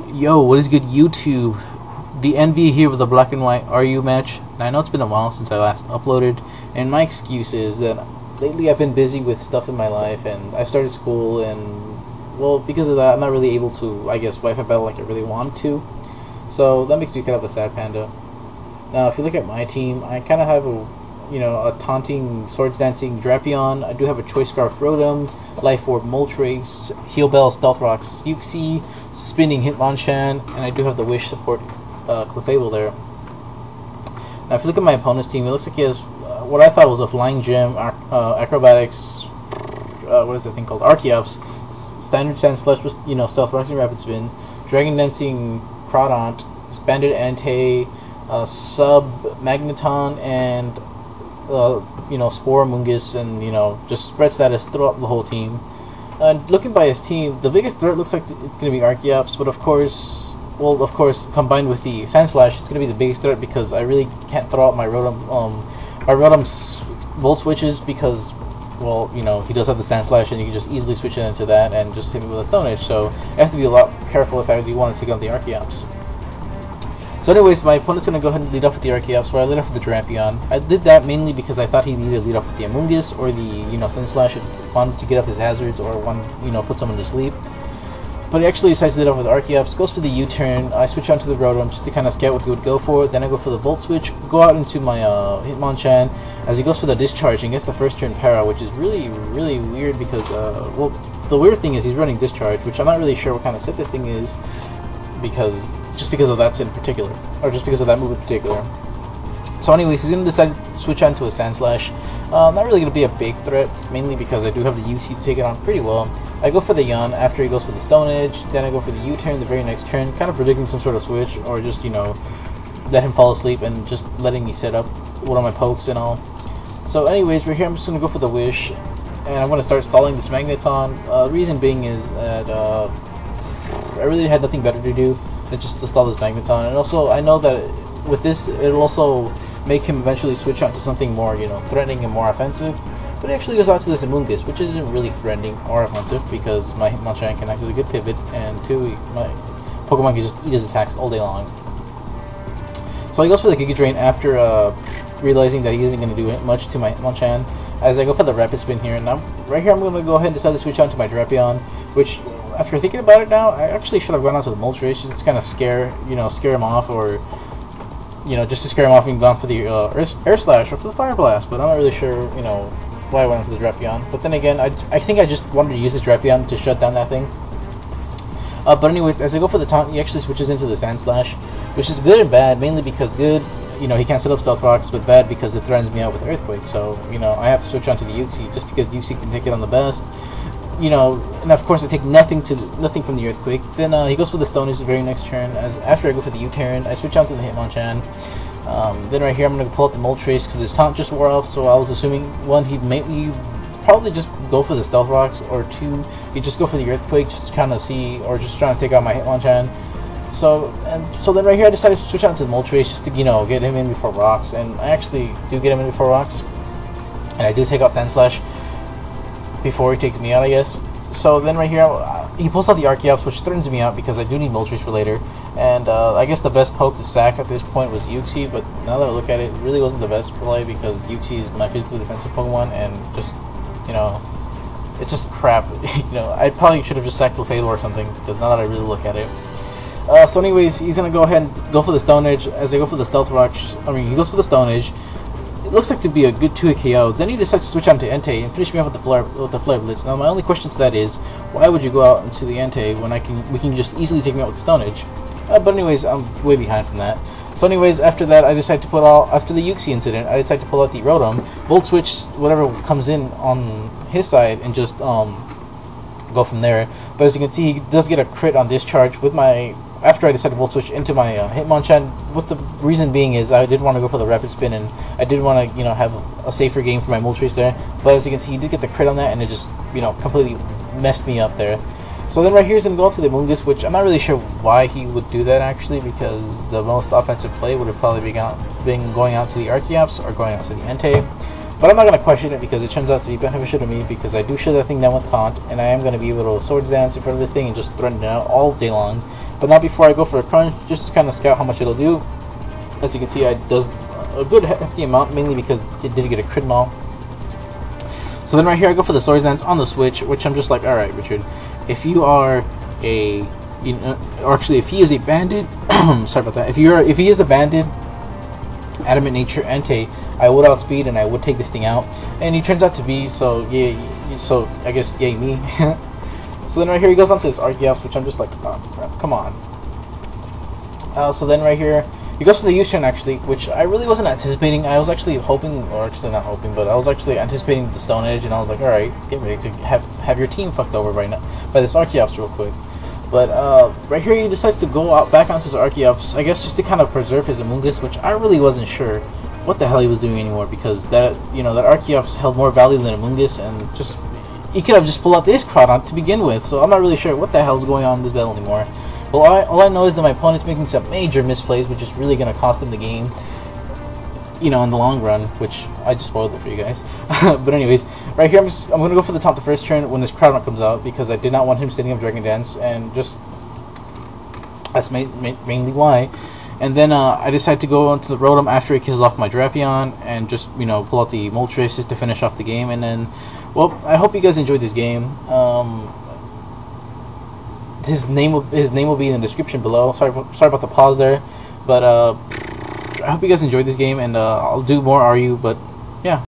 Yo, what is good, YouTube? The Envy here with a black and white RU match. Now, I know it's been a while since I last uploaded, and my excuse is that lately I've been busy with stuff in my life, and I started school, and, well, because of that, I'm not really able to, I guess, wipe a battle like I really wanted to. So, that makes me kind of a sad panda. Now, if you look at my team, I kind of have a taunting, swords dancing Drapion. I do have a Choice Scarf Rotom, Life Orb Moltres, Heal Bell, Stealth Rocks Uxie, Spinning Hitmonchan, and I do have the Wish support TheNorthVeil there. Now, if you look at my opponent's team, it looks like he has what I thought was a Flying Gem, Acrobatics, what is that thing called? Archeops, Standard Sand Slush with Stealth Rocks and Rapid Spin, Dragon Dancing Crawdaunt, Banded Entei, Sub Magneton, and Spore Mungus, and just spread status throughout the whole team. Looking by his team, the biggest threat looks like it's going to be Archeops, but of course, combined with the Sand Slash, it's going to be the biggest threat because I really can't throw out my Rotom's Volt Switches because, well, he does have the Sand Slash, and you can just easily switch it into that and just hit me with a Stone Edge. So I have to be a lot careful if I do want to take on the Archeops. So anyways, my opponent's going to go ahead and lead off with the Archeops, where I lead off with the Drapion. I did that mainly because I thought he'd either lead off with the Amoonguss or the Sun Slash and wanted to get up his hazards or put someone to sleep. But he actually decides to lead off with Archeops, goes for the U-turn. I switch onto the Rotom just to kind of scout what he would go for. Then I go for the Volt Switch, go out into my Hitmonchan as he goes for the Discharge and gets the first turn Para, which is really, really weird because, the weird thing is he's running Discharge, which I'm not really sure what kind of set this thing is just because of that in particular, or just because of that move in particular. So anyways, he's going to decide to switch on to a Sand Slash. Not really going to be a big threat, mainly because I do have the UC to take it on pretty well. I go for the Yawn after he goes for the Stone Edge, then I go for the U-turn the very next turn, kind of predicting some sort of switch, or just, let him fall asleep and just letting me set up one of my pokes and all. So anyways, right here I'm just going to go for the Wish, and I'm going to start stalling this Magneton. The reason being is that I really had nothing better to do than just to stall this Magneton, and also I know that with this it'll also make him eventually switch out to something more threatening and more offensive. But it actually goes out to this Amoonguss, which isn't really threatening or offensive because my Hitmonchan can act as a good pivot, and two, my Pokemon can just eat his attacks all day long. So he goes for the Giga Drain after realizing that he isn't going to do much to my Hitmonchan. As I go for the Rapid Spin here, and now right here I'm going to go ahead and decide to switch on to my Drapion, which, after thinking about it now, I actually should have gone on to the Moltres just to kind of scare him off, or just to scare him off and gone for the Air Slash or for the Fire Blast. But I'm not really sure why I went into the Drapion. But then again, I think I just wanted to use the Drapion to shut down that thing. But anyways, as I go for the taunt, he actually switches into the Sand Slash, which is good and bad. Mainly because good, he can't set up Stealth Rocks, but bad because it threatens me out with Earthquake. So I have to switch onto the Uxie just because Uxie can take it on the best. And of course I take nothing from the Earthquake. Then he goes for the Stone Edge the very next turn. As after I go for the U-turn, I switch onto the Hitmonchan. Then right here I'm going to pull out the Moltres because his taunt just wore off, so I was assuming one, he'd probably just go for the Stealth Rocks, or two, he'd just go for the Earthquake just to kind of see, or just trying to take out my Hitmonchan. So then right here I decided to switch out to the Moltres just to get him in before Rocks, and I actually do get him in before Rocks, and I do take out Sand Slash before he takes me out, I guess. So then right here he pulls out the Archeops, which threatens me out because I do need Moltres for later, and I guess the best poke to sack at this point was Uxie, but now that I look at it, it really wasn't the best play because Uxie is my physically defensive Pokemon, and just it's just crap. I probably should have just sacked TheNorthVeil or something, because now that I really look at it. So anyways, he's gonna go ahead and go for the Stone Edge. As I go for the Stealth Rocks, he goes for the Stone Edge. It looks like to be a good 2-hit KO. Then he decides to switch on to Entei and finish me off with the Flare Blitz. Now my only question to that is, why would you go out into the Entei when we can just easily take me out with the Stone Edge? But anyways, I'm way behind from that. So anyways, after that, I decide to after the Uxie incident, I decide to pull out the Rotom, Volt Switch whatever comes in on his side, and just go from there. But as you can see, he does get a crit on Discharge with my. After I decided to Volt Switch into my Hitmonchan, with the reason being is I did want to go for the Rapid Spin, and I did want to have a safer game for my Moltres there. But as you can see, he did get the crit on that, and it just completely messed me up there. So then right here he's going to go out to the Amoonguss, which I'm not really sure why he would do that actually, because the most offensive play would have probably been going out to the Archeops or going out to the Entei. But I'm not going to question it because it turns out to be beneficial to me because I do shut that thing down with Taunt, and I am going to be able to Swords Dance in front of this thing and just threaten it out all day long. But not before I go for a crunch, just to kind of scout how much it'll do. As you can see, it does a good hefty amount, mainly because it did get a crit and all. So then right here I go for the Swords Dance on the Switch, which I'm just like, alright Richard, if you are a, you know, or actually if he is a bandit, sorry about that, if he is a bandit, adamant nature, Entei, I would outspeed and I would take this thing out, and he turns out to be, so yeah, so I guess yay me. So then right here he goes on to his Archeops, which I'm just like, oh crap, come on. So then right here he goes for the U-turn actually, which I really wasn't anticipating. I was actually hoping, or actually not hoping, but I was actually anticipating the Stone Edge, and I was like, alright, get ready to have your team fucked over right now by this Archeops real quick. But right here he decides to go out back onto his Archeops, I guess just to kind of preserve his Amoonguss, which I really wasn't sure what the hell he was doing anymore, because that, you know, that Archeops held more value than Amoonguss, and just he could have just pulled out this Crawdon to begin with. So I'm not really sure what the hell's going on in this battle anymore. Well, all I know is that my opponent's making some major misplays, which is really going to cost him the game, you know, in the long run, which I just spoiled it for you guys. But anyways, right here I'm going to go for the top the first turn when this Crawdon comes out, because I did not want him setting up Dragon Dance, and just that's mainly why. And then I decided to go onto the Rotom after he kills off my Drapion, and just, you know, pull out the Moltres to finish off the game. And then, well, I hope you guys enjoyed this game. His name will be in the description below. Sorry about the pause there, but I hope you guys enjoyed this game, and I'll do more RU, but